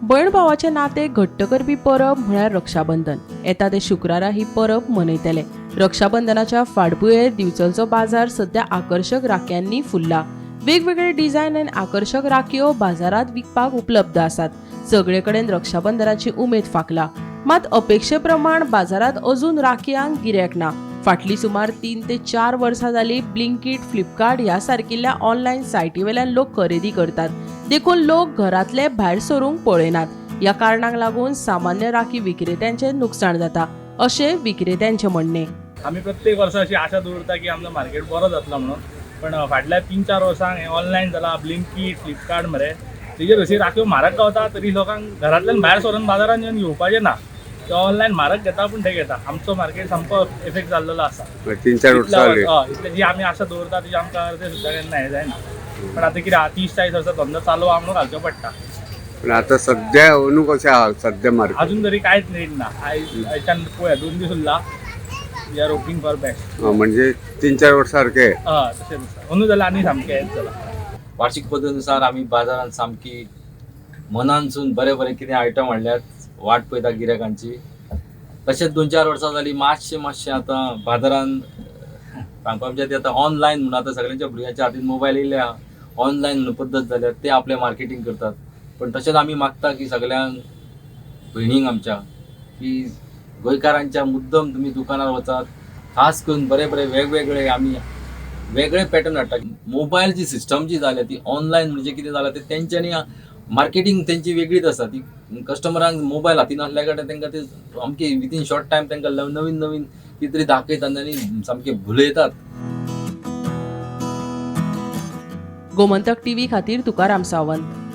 भयण भावाचे नाते घट्ट करपी परब म्हळ्यार रक्षाबंधन. येता ते शुक्रारा ही परब मनयतले. रक्षाबंधनाच्या फाटभुंयेर दिवचलचो बाजार सध्या आकर्षक राखयांनी फुल्ला. वेगवेगळे डिझायन आनी आकर्षक राखयो बाजारात विकपाक उपलब्ध आसात. सगळे कडेन रक्षाबंधनाची उमेद फाकला. मात अपेक्षे प्रमाण बाजारात अजून राखयांक गिरेक ना. फाटली सुमार 3 ते 4 वर्सां जाली ब्लिंकिट, फ्लिपकार्ट ह्या सारकिल्ल्या ऑनलायन सायटी वेल्यान लोक खरेदी करतात. देखून लोक घरातले भायर सरूंक पळयनात. ह्या कारणाक लागून सामान्य राखी विक्रेत्यांचे नुकसाण जाता, अशें विक्रेत्यांचे म्हणणे. आम्ही प्रत्येक वर्सा अशी आशा दवरता की आमचो मार्केट बरो जातलो म्हणून, पण फाटल्या 3-4 वर्सांक हें ऑनलायन जालां, ब्लिंकिट, फ्लिपकार्ट मरे तेजेर अशी राखयो म्हारग गावता, तरी लोकांक घरांतल्यान भायर सरून बाजारात येवन घेवपाचें ना. ते ऑनलायन म्हारग घेता पूण ते घेता. आमचो मार्केट सामको इफेक्ट जाल्लो आसा. 3-4 वर्सां जाली. इतले जी आमी आशा दवरता तेजी आमकां ते सुद्दां केन्ना हें जायना. पण आतां कितें आहा, 30-40 वर्सां धंदो चालू आहा म्हणून घालचो पडटा. पण आता सध्या अंदू कशें आहा सध्या मार्केट? अजून तरी कांयच नीट ना. आयच्यान पळया 2 दीस उरला. We are hoping for best. म्हणजे 3-4 वर्सां सारके. तशें दिसता. अंदू जाल्यार आनी सामकें हेंच जाला. वार्षिक पद्धतीनुसार आम्ही बाजारात सामकी मनानसून बरे बरे कितें आयटम हाडल्यात वाट पळयता गिरायकांची. तशेंच 2-4 वर्सां जाली मातशें आतां बाजारान सांगपाक म्हणजे आतां ऑनलायन म्हणून आतां सगळ्यांच्या भुरग्यांच्या हातीन मोबायल येयले आहा. ऑनलायन म्हणून पद्दत जाल्यार ते आपले मार्केटींग करतात. पण तशेंच आमी मागता की सगळ्यांक भयणींक आमच्या की गोंयकारांच्या मुद्दम तुमी दुकानार वचात. खास करून बरे बरे वेगवेगळे आमी वेगळे पॅटर्न हाडटा. मोबायलची सिस्टम जी जाल्या ती ऑनलायन म्हणजे कितें जालां ते तेंच्यांनी मार्केटींग तेंची वेगळीच आसा. ती कस्टमरांक मोबायल हातीन आसल्या कारणान तेंकां ते सामके विथीन शॉर्ट टायम तेंकां नवीन नवीन कितें तरी दाखयतात आनी सामके भुलयतात. गोमंतक टीव्ही खातीर तुकाराम सावंत.